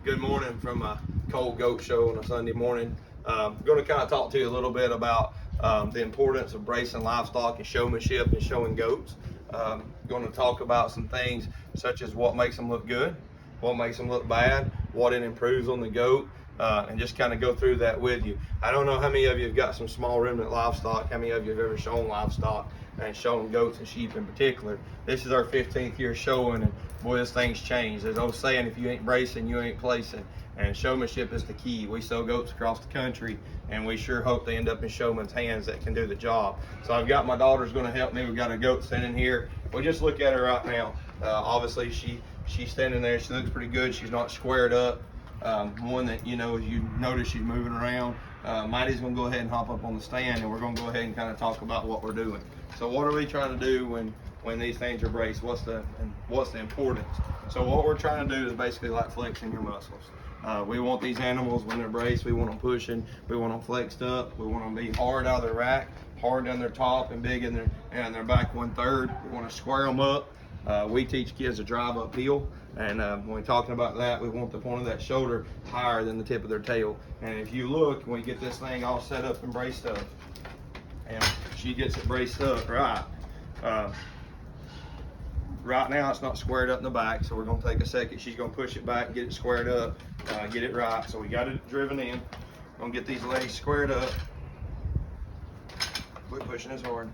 Good morning from a cold goat show on a Sunday morning. I'm going to kind of talk to you a little bit about the importance of bracing livestock and showmanship and showing goats. Going to talk about some things such as what makes them look good, what makes them look bad, what it improves on the goat, and just kind of go through that with you. I don't know how many of you have got some small remnant livestock, how many of you have ever shown livestock and shown goats and sheep in particular. This is our 15th year showing, and boy, this thing's changed. There's old saying, if you ain't bracing, you ain't placing. And showmanship is the key. We sell goats across the country, and we sure hope they end up in showman's hands that can do the job. So I've got my daughter's going to help me. We've got a goat standing here. We'll just look at her right now. Obviously, she's standing there. She looks pretty good. She's not squared up. One that, you know, as you notice she's moving around. Mighty's going to go ahead and hop up on the stand, and we're going to go ahead and kind of talk about what we're doing. So what are we trying to do when these things are braced? What's the importance? So what we're trying to do is basically like flexing your muscles. We want these animals, when they're braced, we want them pushing, we want them flexed up, we want them to be hard out of their rack, hard down their top, and big in their back 1/3. We want to square them up. We teach kids to drive uphill, and when we're talking about that, we want the point of that shoulder higher than the tip of their tail. And if you look, when you get this thing all set up and braced up, and she gets it braced up right, right now it's not squared up in the back, so we're going to take a second. She's going to push it back, get it squared up, get it right. So we got it driven in. We're going to get these legs squared up. Quit pushing as hard.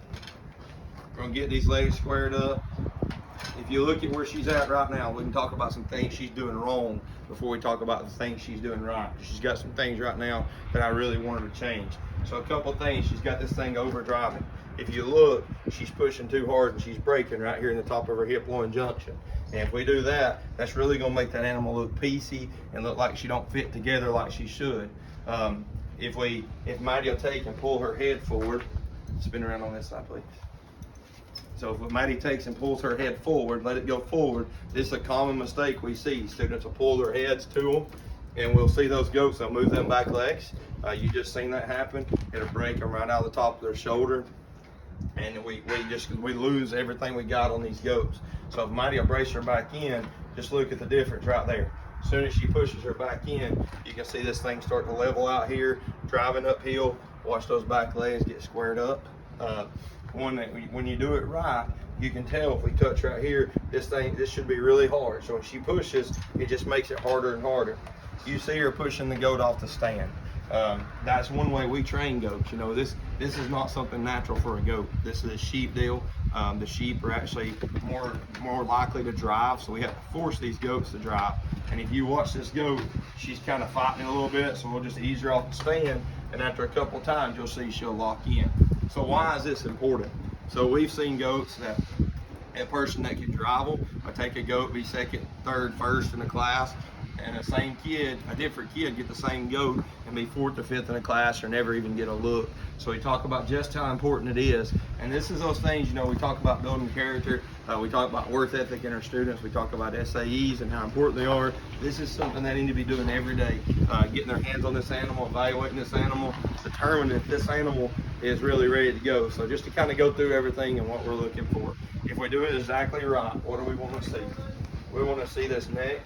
We're going to get these legs squared up. If you look at where she's at right now, we can talk about some things she's doing wrong before we talk about the things she's doing right. She's got some things right now that I really want her to change. So a couple things, she's got this thing overdriving. If you look, she's pushing too hard and she's breaking right here in the top of her hip loin junction. And if we do that, that's really gonna make that animal look piecey and look like she don't fit together like she should. If Mighty will take and pull her head forward, spin around on this side, please. So if Mighty takes and pulls her head forward, let it go forward. This is a common mistake we see. Students will pull their heads to them, and we'll see those goats, they'll move them back legs. You just seen that happen. It'll break them right out of the top of their shoulder. And we lose everything we got on these goats. So if Mighty will brace her back in, just look at the difference right there. As soon as she pushes her back in, you can see this thing start to level out here, driving uphill. Watch those back legs get squared up. When you do it right, you can tell if we touch right here, this should be really hard. So when she pushes, it just makes it harder and harder. You see her pushing the goat off the stand. That's one way we train goats. You know, this is not something natural for a goat. This is a sheep deal. The sheep are actually more likely to drive, so we have to force these goats to drive. And if you watch this goat, she's kind of fighting a little bit, so we'll just ease her off the stand, and after a couple of times, you'll see she'll lock in. So why is this important? So we've seen goats that a person that can drive them, or take a goat, be second, third, first in the class, and a different kid get the same goat and be fourth or fifth in a class or never even get a look. So we talk about just how important it is. And this is those things, you know, we talk about building character, we talk about work ethic in our students, we talk about SAEs and how important they are. This is something they need to be doing every day, getting their hands on this animal, evaluating this animal, determining if this animal is really ready to go. So just to kind of go through everything and what we're looking for. If we do it exactly right, what do we want to see? We want to see this neck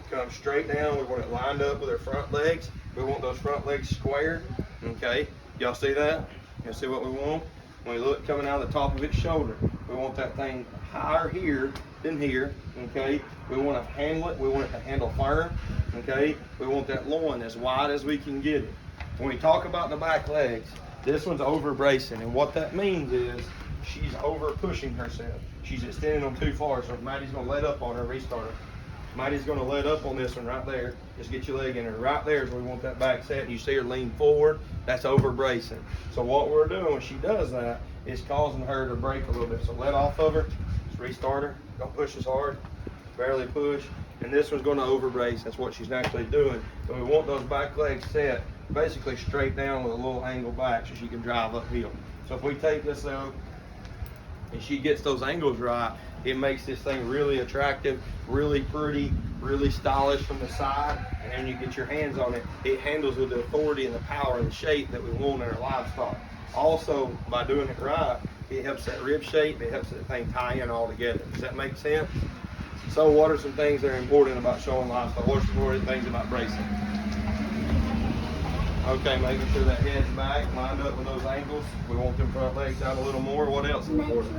come straight down. We want it lined up with our front legs. We want those front legs squared. Okay, y'all see that? You see what we want? When we look coming out of the top of its shoulder, we want that thing higher here than here. Okay, we want to handle it. We want it to handle firm. Okay, we want that loin as wide as we can get it. When we talk about the back legs, this one's over bracing, and what that means is she's over pushing herself. She's extending them too far, so if Mighty's gonna let up on her, restart her. Mighty's gonna let up on this one right there. Just get your leg in her. Right there is where we want that back set. And you see her lean forward, that's over bracing. So what we're doing when she does that is causing her to break a little bit. So let off of her, just restart her. Don't push as hard, barely push. And this one's gonna over brace. That's what she's naturally doing. But we want those back legs set basically straight down with a little angle back so she can drive uphill. So if we take this out and she gets those angles right, it makes this thing really attractive, really pretty, really stylish from the side. And when you get your hands on it, it handles with the authority and the power and the shape that we want in our livestock. Also, by doing it right, it helps that rib shape, it helps that thing tie in all together. Does that make sense? So what are some things that are important about showing livestock? What are some important things about bracing? Okay, making sure that head's back, lined up with those ankles. We want them front legs out a little more. What else is important?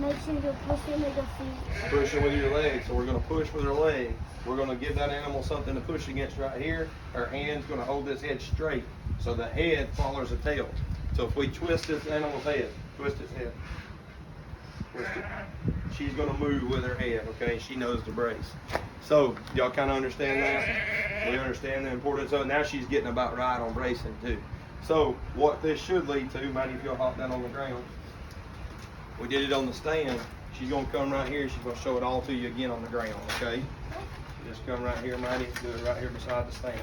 Make sure you're pushing with your feet. Pushing with your legs. So we're going to push with our leg. We're going to give that animal something to push against right here. Our hand's going to hold this head straight so the head follows the tail. So if we twist this animal's head, twist its head, twist it, she's going to move with her head, okay? She knows the brace. So y'all kind of understand that? We understand the importance of it. Now she's getting about right on bracing too. So what this should lead to, Maddie, if you'll hop down on the ground. We did it on the stand. She's gonna come right here. She's gonna show it all to you again on the ground, okay? Just come right here, Maddie. Do it right here beside the stand.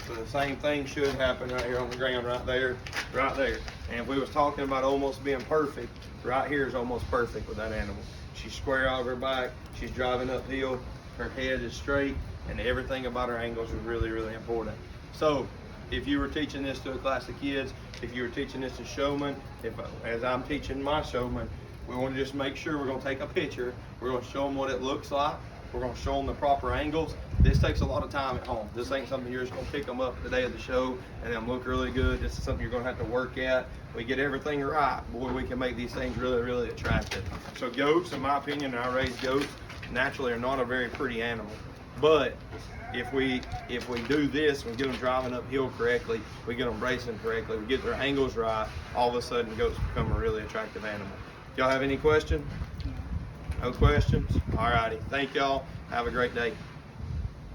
So the same thing should happen right here on the ground, right there, right there. And if we was talking about almost being perfect, right here is almost perfect with that animal. She's square out of her back. She's driving uphill. Her head is straight, and everything about her angles is really, really important. So if you were teaching this to a class of kids, if you were teaching this to showmen, as I'm teaching my showmen, we want to just make sure we're going to take a picture. We're going to show them what it looks like. We're going to show them the proper angles. This takes a lot of time at home. This ain't something you're just going to pick them up the day of the show and them look really good. This is something you're going to have to work at. We get everything right, boy, we can make these things really, really attractive. So goats, in my opinion, I raise goats, naturally are not a very pretty animal. But if we do this, we get them driving uphill correctly, we get them bracing correctly, we get their angles right, all of a sudden goats become a really attractive animal. Y'all have any questions? No questions? All righty. Thank y'all. Have a great day.